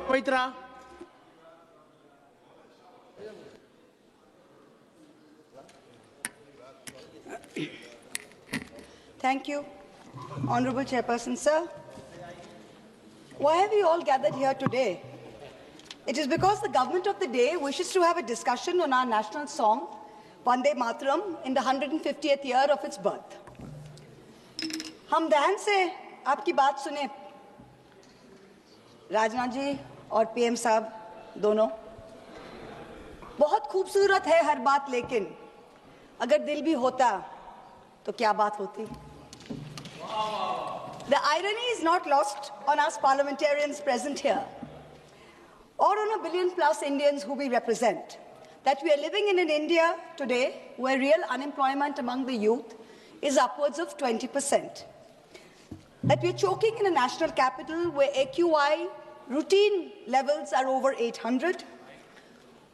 Pavitra. Thank you, Honorable Chairperson, sir. Why have we all gathered here today? It is because the government of the day wishes to have a discussion on our national song, Vande Mataram, in the 150th year of its birth. हम ध्यान से आपकी बात सुने, राजनाथ जी और PM साहब दोनों। बहुत खूबसूरत है हर बात, लेकिन अगर दिल भी होता तो क्या बात होती? The irony is not lost on us parliamentarians present here, or on a billion-plus Indians who we represent, that we are living in an India today where real unemployment among the youth is upwards of 20%. That we are choking in a national capital where AQI routine levels are over 800,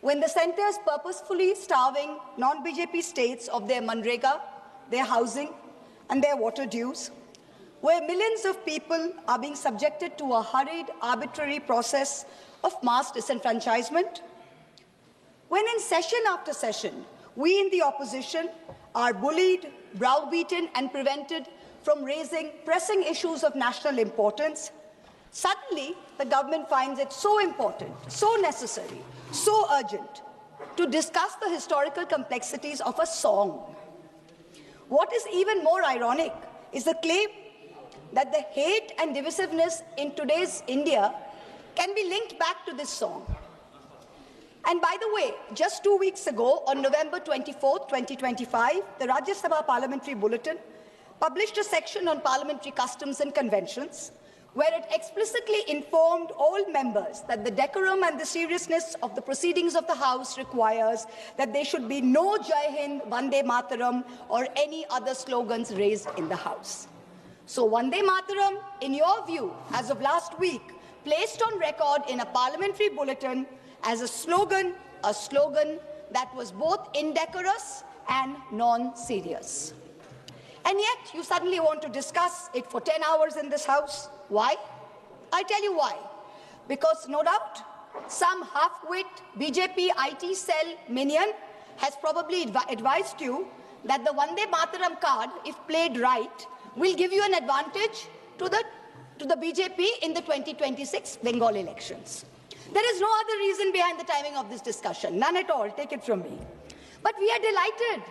when the centre is purposefully starving non-BJP states of their Manrega, their housing, and their water dues, where millions of people are being subjected to a hurried, arbitrary process of mass disenfranchisement, when in session after session, we in the opposition are bullied, browbeaten, and prevented from raising pressing issues of national importance, suddenly the government finds it so important, so necessary, so urgent to discuss the historical complexities of a song. What is even more ironic is the claim that the hate and divisiveness in today's India can be linked back to this song. And by the way, just 2 weeks ago, on November 24, 2025, the Rajya Sabha Parliamentary Bulletin published a section on parliamentary customs and conventions, where it explicitly informed all members that the decorum and the seriousness of the proceedings of the House requires that there should be no Jai Hind, Vande Mataram, or any other slogans raised in the House. So Vande Mataram, in your view, as of last week, placed on record in a parliamentary bulletin as a slogan that was both indecorous and non-serious. And yet, you suddenly want to discuss it for 10 hours in this House. Why? I'll tell you why. Because, no doubt, some half-wit BJP IT cell minion has probably advised you that the Vande Mataram card, if played right, will give you an advantage to the BJP in the 2026 Bengal elections. There is no other reason behind the timing of this discussion. None at all. Take it from me. But we are delighted